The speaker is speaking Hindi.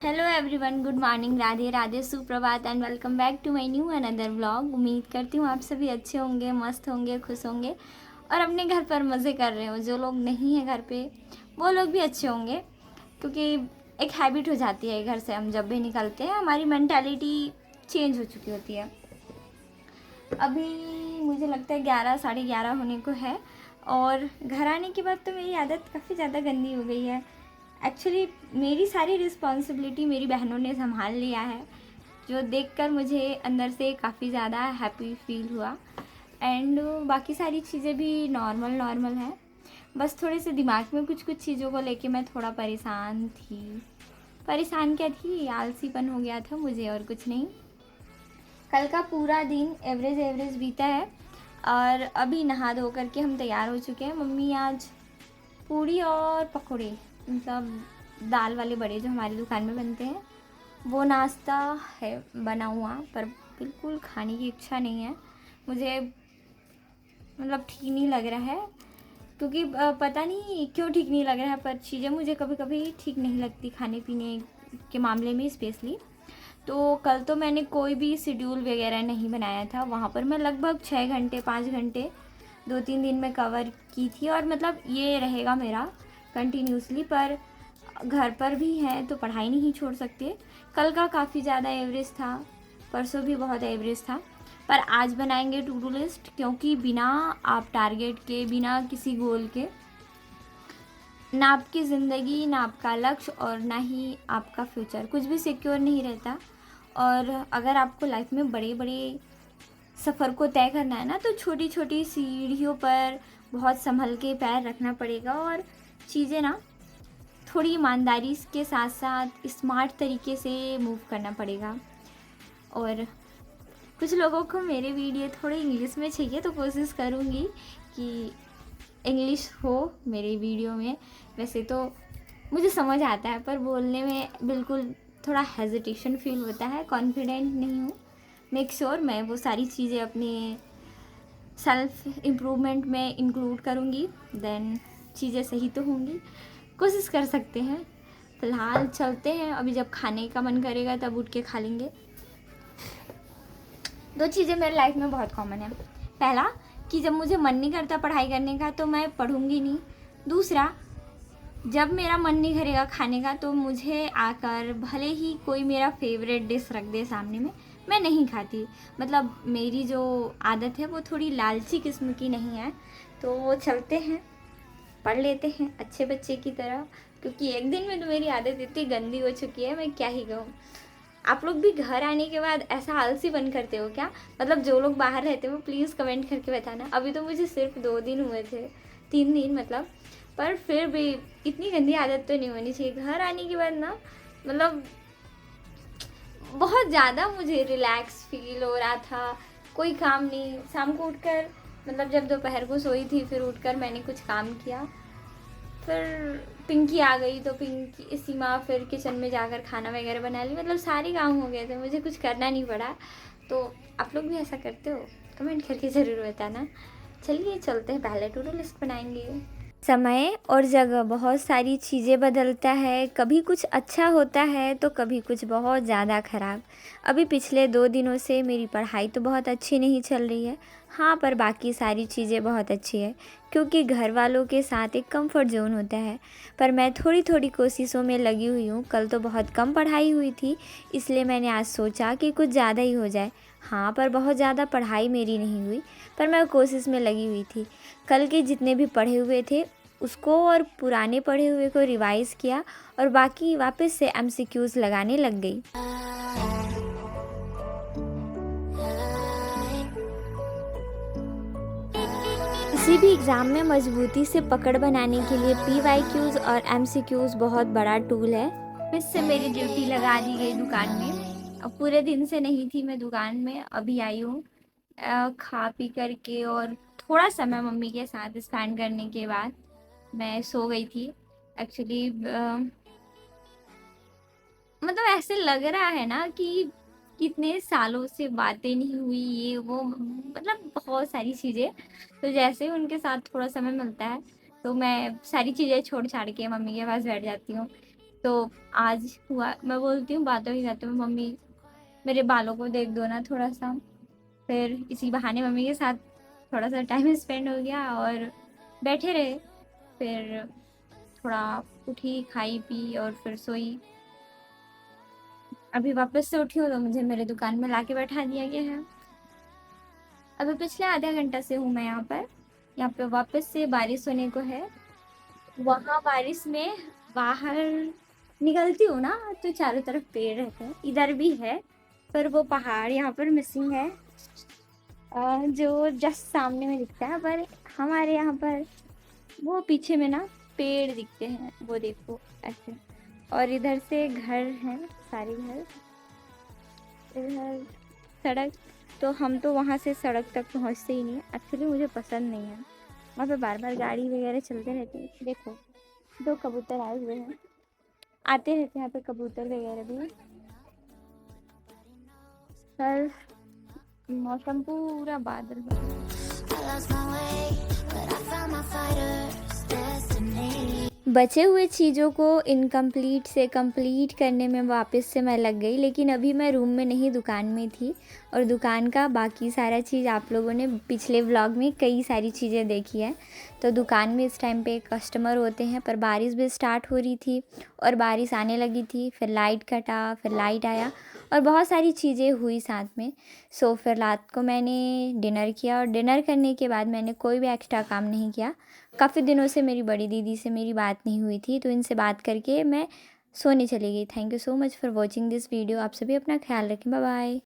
Hello everyone, good morning, Radhe Radhe, सुप्रभात and welcome back to my new another vlog. उम्मीद करती हूँ आप सभी अच्छे होंगे, मस्त होंगे, खुश होंगे और अपने घर पर मज़े कर रहे हो। जो लोग नहीं हैं घर पे वो लोग भी अच्छे होंगे, क्योंकि एक हैबिट हो जाती है घर से हम जब भी निकलते हैं हमारी मेंटालिटी चेंज हो चुकी होती है। अभी मुझे लगता है 11 साढ़े 11 होने को है और घर आने के बाद तो मेरी आदत काफ़ी ज़्यादा गंदी हो गई है। एक्चुअली मेरी सारी रिस्पॉन्सिबिलिटी मेरी बहनों ने संभाल लिया है, जो देखकर मुझे अंदर से काफ़ी ज़्यादा हैप्पी फील हुआ। एंड बाकी सारी चीज़ें भी नॉर्मल नॉर्मल हैं, बस थोड़े से दिमाग में कुछ कुछ चीज़ों को लेके मैं थोड़ा परेशान थी। परेशान क्या थी, आलसीपन हो गया था मुझे और कुछ नहीं। कल का पूरा दिन एवरेज एवरेज बीता है और अभी नहा धो करके हम तैयार हो चुके हैं। मम्मी आज पूड़ी और पकौड़े, मतलब दाल वाले बड़े जो हमारी दुकान में बनते हैं, वो नाश्ता है बना हुआ, पर बिल्कुल खाने की इच्छा नहीं है मुझे। मतलब ठीक नहीं लग रहा है, क्योंकि पता नहीं क्यों ठीक नहीं लग रहा है, पर चीज़ें मुझे कभी कभी ठीक नहीं लगती खाने पीने के मामले में स्पेशली। तो कल तो मैंने कोई भी शेड्यूल वगैरह नहीं बनाया था। वहाँ पर मैं लगभग 6 घंटे 5 घंटे 2-3 दिन में कवर की थी और मतलब ये रहेगा मेरा कंटिन्यूसली। पर घर पर भी है तो पढ़ाई नहीं छोड़ सकते। कल का काफ़ी ज़्यादा एवरेज था, परसों भी बहुत एवरेज था, पर आज बनाएंगे टू डू लिस्ट, क्योंकि बिना आप टारगेट के, बिना किसी गोल के, ना आपकी ज़िंदगी, ना आपका लक्ष्य और ना ही आपका फ्यूचर कुछ भी सिक्योर नहीं रहता। और अगर आपको लाइफ में बड़े बड़े सफ़र को तय करना है ना, तो छोटी छोटी सीढ़ियों पर बहुत संभल के पैर रखना पड़ेगा और चीज़ें ना थोड़ी ईमानदारी के साथ साथ स्मार्ट तरीके से मूव करना पड़ेगा। और कुछ लोगों को मेरे वीडियो थोड़े इंग्लिश में चाहिए, तो कोशिश करूँगी कि इंग्लिश हो मेरे वीडियो में। वैसे तो मुझे समझ आता है, पर बोलने में बिल्कुल थोड़ा हेजिटेशन फील होता है, कॉन्फिडेंट नहीं हूँ। मेक श्योर मैं वो सारी चीज़ें अपने सेल्फ इम्प्रूवमेंट में इंक्लूड करूँगी, देन चीज़ें सही तो होंगी। कोशिश कर सकते हैं। फ़िलहाल चलते हैं, अभी जब खाने का मन करेगा तब उठ के खा लेंगे। दो चीज़ें मेरे लाइफ में बहुत कॉमन है। पहला, कि जब मुझे मन नहीं करता पढ़ाई करने का तो मैं पढ़ूंगी नहीं। दूसरा, जब मेरा मन नहीं करेगा खाने का तो मुझे आकर भले ही कोई मेरा फेवरेट डिश रख दे सामने में, मैं नहीं खाती। मतलब मेरी जो आदत है वो थोड़ी लालची किस्म की नहीं है। तो वो चलते हैं, पढ़ लेते हैं अच्छे बच्चे की तरह, क्योंकि एक दिन में तो मेरी आदत इतनी गंदी हो चुकी है, मैं क्या ही कहूँ। आप लोग भी घर आने के बाद ऐसा आलसी बन करते हो क्या? मतलब जो लोग बाहर रहते हो प्लीज़ कमेंट करके बताना। अभी तो मुझे सिर्फ 2 दिन हुए थे, 3 दिन मतलब, पर फिर भी इतनी गंदी आदत तो नहीं होनी चाहिए। घर आने के बाद ना, मतलब बहुत ज़्यादा मुझे रिलैक्स फील हो रहा था। कोई काम नहीं, शाम को उठकर, मतलब जब दोपहर को सोई थी फिर उठकर मैंने कुछ काम किया, फिर पिंकी आ गई तो पिंकी सीमा फिर किचन में जाकर खाना वगैरह बना ली। मतलब सारे काम हो गए थे, मुझे कुछ करना नहीं पड़ा। तो आप लोग भी ऐसा करते हो? कमेंट करके ज़रूर बताना। चलिए चलते हैं, पहले टू डू लिस्ट बनाएंगे। समय और जगह बहुत सारी चीज़ें बदलता है, कभी कुछ अच्छा होता है तो कभी कुछ बहुत ज़्यादा ख़राब। अभी पिछले 2 दिनों से मेरी पढ़ाई तो बहुत अच्छी नहीं चल रही है, हाँ, पर बाकी सारी चीज़ें बहुत अच्छी है, क्योंकि घर वालों के साथ एक कंफर्ट जोन होता है। पर मैं थोड़ी थोड़ी कोशिशों में लगी हुई हूँ। कल तो बहुत कम पढ़ाई हुई थी, इसलिए मैंने आज सोचा कि कुछ ज़्यादा ही हो जाए। हाँ, पर बहुत ज़्यादा पढ़ाई मेरी नहीं हुई, पर मैं कोशिश में लगी हुई थी। कल के जितने भी पढ़े हुए थे उसको और पुराने पढ़े हुए को रिवाइज़ किया और बाकी वापस से एमसीक्यूज़ लगाने लग गई। किसी भी एग्ज़ाम में मजबूती से पकड़ बनाने के लिए पीवाईक्यूज़ और एमसीक्यूज़ बहुत बड़ा टूल है। इससे मेरी ड्यूटी लगा दी गई दुकान में। अब पूरे दिन से नहीं थी मैं दुकान में, अभी आई हूँ खा पी करके, और थोड़ा समय मम्मी के साथ स्पेंड करने के बाद मैं सो गई थी। एक्चुअली मतलब ऐसे लग रहा है ना कि कितने सालों से बातें नहीं हुई, ये वो, मतलब बहुत सारी चीज़ें। तो जैसे ही उनके साथ थोड़ा समय मिलता है तो मैं सारी चीज़ें छोड़ छाड़ के मम्मी के पास बैठ जाती हूँ। तो आज हुआ, मैं बोलती हूँ बातों ही बातों में, मम्मी मेरे बालों को देख दो ना थोड़ा सा। फिर इसी बहाने मम्मी के साथ थोड़ा सा टाइम स्पेंड हो गया और बैठे रहे। फिर थोड़ा उठी, खाई पी और फिर सोई। अभी वापस से उठी हूँ तो मुझे मेरे दुकान में लाके बैठा दिया गया है। अभी पिछले आधा घंटा से हूँ मैं यहाँ पर। यहाँ पे वापस से बारिश होने को है। वहाँ बारिश में बाहर निकलती हूँ ना तो चारों तरफ पेड़ रहते हैं, इधर भी है पर वो पहाड़ यहाँ पर मिसिंग है, जो जस्ट सामने में दिखता है। पर हमारे यहाँ पर वो पीछे में ना पेड़ दिखते हैं, वो देखो ऐसे। और इधर से घर हैं, सारे घर। इधर सड़क, तो हम तो वहाँ से सड़क तक पहुँचते ही नहीं। एक्चुअली मुझे पसंद नहीं है, वहाँ पे बार बार गाड़ी वगैरह चलते रहते हैं। देखो 2 कबूतर आए हुए हैं, आते रहते हैं यहाँ पे कबूतर वगैरह भी। पर मौसम पूरा बादल है। बचे हुए चीज़ों को इनकम्प्लीट से कंप्लीट करने में वापस से मैं लग गई, लेकिन अभी मैं रूम में नहीं, दुकान में थी। और दुकान का बाकी सारा चीज़ आप लोगों ने पिछले व्लॉग में कई सारी चीज़ें देखी है। तो दुकान में इस टाइम पे कस्टमर होते हैं, पर बारिश भी स्टार्ट हो रही थी और बारिश आने लगी थी। फिर लाइट कटा, फिर लाइट आया और बहुत सारी चीज़ें हुई साथ में। सो फिर रात को मैंने डिनर किया और डिनर करने के बाद मैंने कोई भी एक्स्ट्रा काम नहीं किया। काफ़ी दिनों से मेरी बड़ी दीदी से मेरी बात नहीं हुई थी, तो इनसे बात करके मैं सोने चली गई। Thank you so much for watching this video. आप सभी अपना ख्याल रखें। Bye bye.